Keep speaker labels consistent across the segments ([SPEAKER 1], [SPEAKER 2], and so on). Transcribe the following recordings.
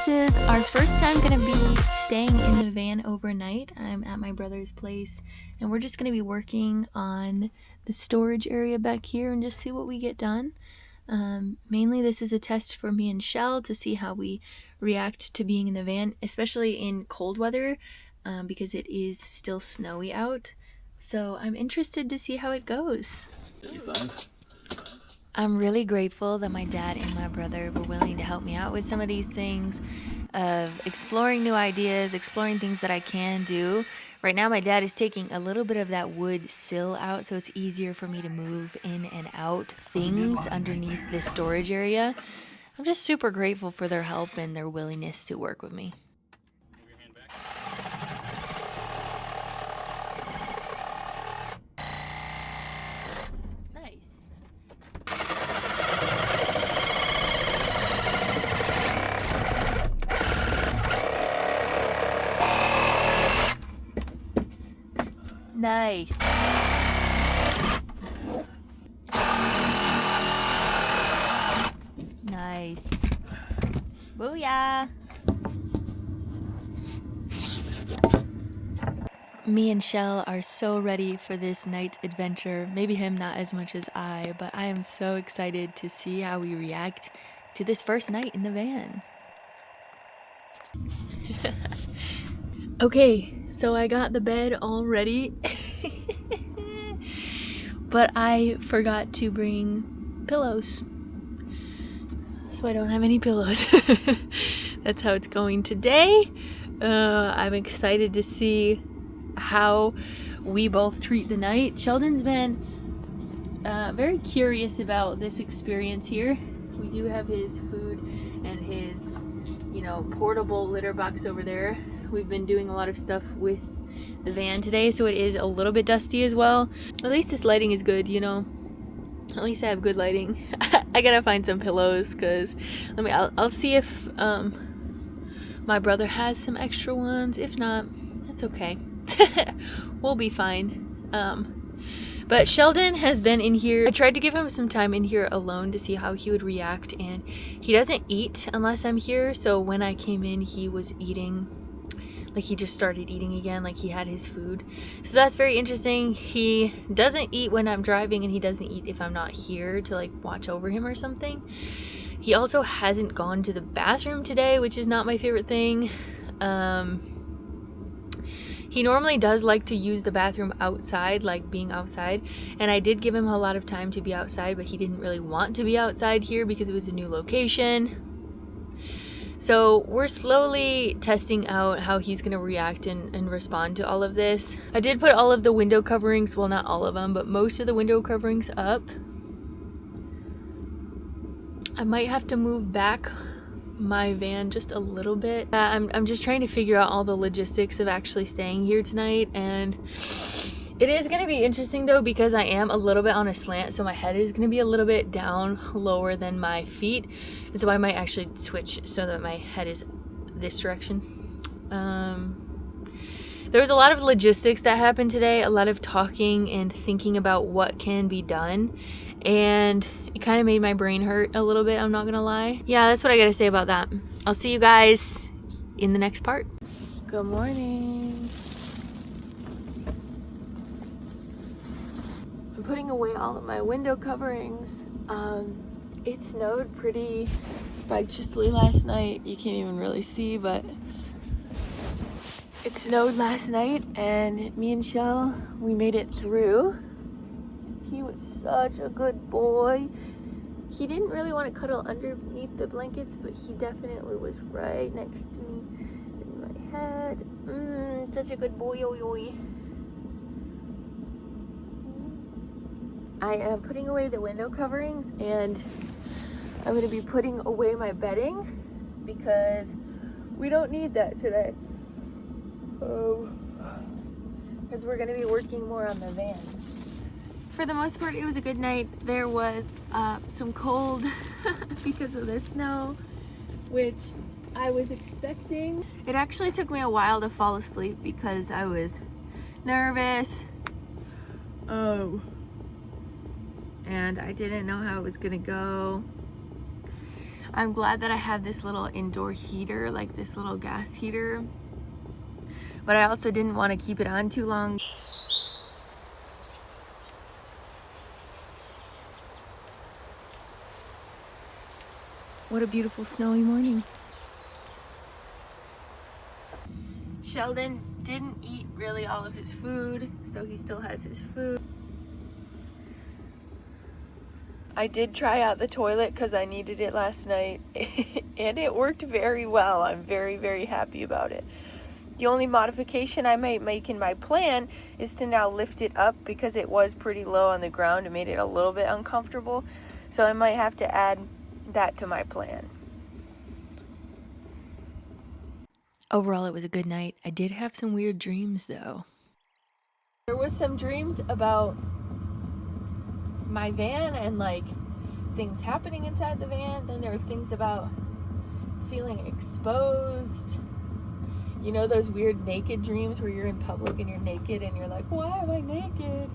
[SPEAKER 1] This is our first time gonna be staying in the van overnight. I'm at my brother's place and we're just gonna be working on the storage area back here and just see what we get done. Mainly this is a test for me and Shell to see how we react to being in the van, especially in cold weather, because it is still snowy out. So I'm interested to see how it goes. I'm really grateful that my dad and my brother were willing to help me out with some of these things, of exploring new ideas, exploring things that I can do. Right now my dad is taking a little bit of that wood sill out so it's easier for me to move in and out things underneath this storage area. I'm just super grateful for their help and their willingness to work with me. Nice. Nice. Booyah. Me and Shell are so ready for this night's adventure. Maybe him not as much as I, but I am so excited to see how we react to this first night in the van. Okay, so I got the bed all ready, but I forgot to bring pillows. So I don't have any pillows. That's how it's going today. I'm excited to see how we both treat the night. Sheldon's been very curious about this experience here. We do have his food and his, portable litter box over there. We've been doing a lot of stuff with the van today, so it is a little bit dusty as well. At least this lighting is good, At least I have good lighting. I gotta find some pillows, because I'll see if my brother has some extra ones. If not, it's okay. We'll be fine. But Sheldon has been in here. I tried to give him some time in here alone to see how he would react, and he doesn't eat unless I'm here. So when I came in, he was eating. Like, he just started eating again, like he had his food. So that's very interesting. He doesn't eat when I'm driving, and he doesn't eat if I'm not here to watch over him or something. He also hasn't gone to the bathroom today, which is not my favorite thing. He normally does like to use the bathroom outside, like being outside, and I did give him a lot of time to be outside, but he didn't really want to be outside here because it was a new location. So we're slowly testing out how he's going to react and respond to all of this. I did put all of the window coverings, well, not all of them, but most of the window coverings up. I might have to move back my van just a little bit. I'm just trying to figure out all the logistics of actually staying here tonight, and it is going to be interesting though, because I am a little bit on a slant, so my head is going to be a little bit down lower than my feet, and so I might actually switch so that my head is this direction. There was a lot of logistics that happened today, a lot of talking and thinking about what can be done, and it kind of made my brain hurt a little bit, I'm not gonna lie. Yeah, that's what I gotta say about that. I'll see you guys in the next part. Good morning. I'm putting away all of my window coverings. It snowed pretty righteously last night. You can't even really see, but it snowed last night, and me and Shell, we made it through. He was such a good boy. He didn't really want to cuddle underneath the blankets, but he definitely was right next to me in my head. Such a good boy. I am putting away the window coverings, and I'm going to be putting away my bedding because we don't need that today. Because we're going to be working more on the van. For the most part, it was a good night. There was some cold because of the snow, which I was expecting. It actually took me a while to fall asleep because I was nervous. And I didn't know how it was gonna go. I'm glad that I have this little indoor heater, like this little gas heater, but I also didn't want to keep it on too long. What a beautiful snowy morning. Sheldon didn't eat really all of his food, so he still has his food. I did try out the toilet because I needed it last night, and it worked very well. I'm very, very happy about it. The only modification I might make in my plan is to now lift it up because it was pretty low on the ground. It made it a little bit uncomfortable, so I might have to add that to my plan. Overall, it was a good night. I did have some weird dreams, though. There was some dreams about my van and like things happening inside the van. Then there was things about feeling exposed. You know those weird naked dreams where you're in public and you're naked and you're like, why am I naked?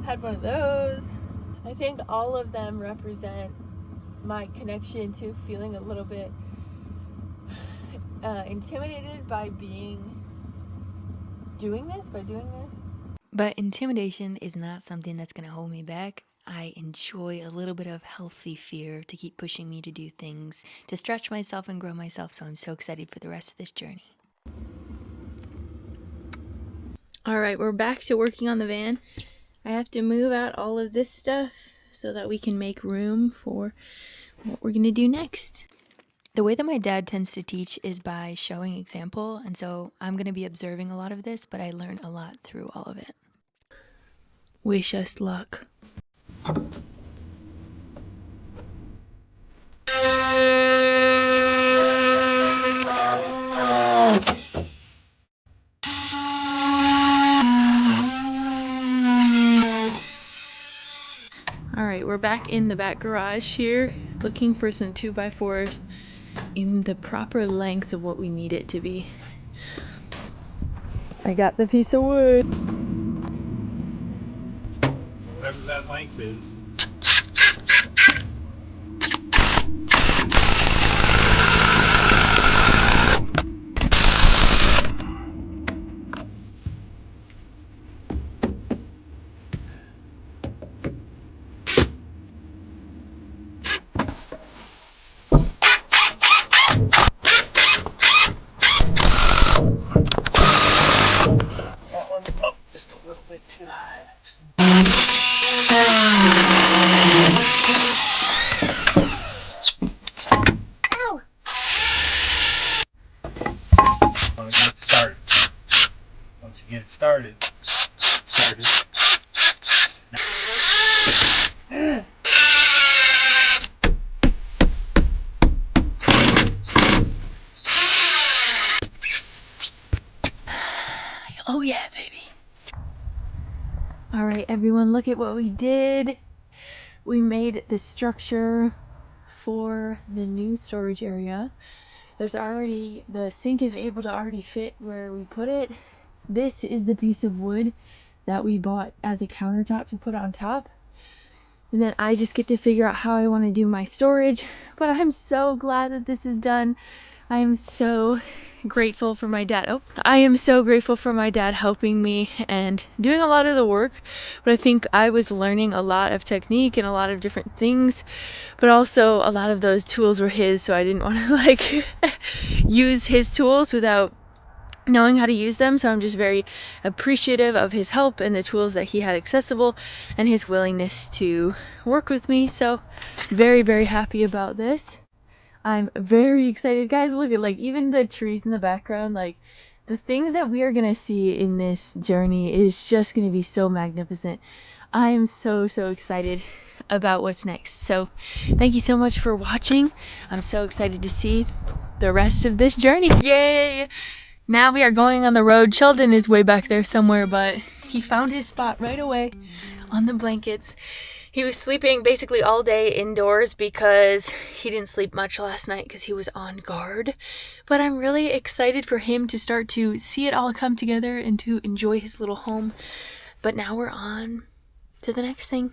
[SPEAKER 1] Had one of those. I think all of them represent my connection to feeling a little bit intimidated by doing this. But intimidation is not something that's going to hold me back. I enjoy a little bit of healthy fear to keep pushing me to do things, to stretch myself and grow myself, so I'm so excited for the rest of this journey. Alright, we're back to working on the van. I have to move out all of this stuff so that we can make room for what we're going to do next. The way that my dad tends to teach is by showing example, and so I'm going to be observing a lot of this, but I learn a lot through all of it. Wish us luck. Alright, we're back in the back garage here, looking for some 2x4s in the proper length of what we need it to be. I got the piece of wood.
[SPEAKER 2] Whatever that length is. That one's up just a little bit too high. Once you get started.
[SPEAKER 1] Oh yeah, baby. Alright everyone, look at what we did. We made the structure for the new storage area. The sink is able to already fit where we put it. This is the piece of wood that we bought as a countertop to put on top. And then I just get to figure out how I want to do my storage. But I'm so glad that this is done. I am so grateful for my dad. I am so grateful for my dad helping me and doing a lot of the work. But I think I was learning a lot of technique and a lot of different things. But also a lot of those tools were his, so I didn't want to like use his tools without knowing how to use them. So I'm just very appreciative of his help and the tools that he had accessible and his willingness to work with me. So very, very happy about this. I'm very excited, guys. Look at like even the trees in the background, like the things that we are gonna see in this journey is just gonna be so magnificent. I am so excited about what's next. So thank you so much for watching. I'm so excited to see the rest of this journey. Yay! Now we are going on the road. Sheldon is way back there somewhere, but he found his spot right away on the blankets. He was sleeping basically all day indoors because he didn't sleep much last night because he was on guard. But I'm really excited for him to start to see it all come together and to enjoy his little home. But now we're on to the next thing.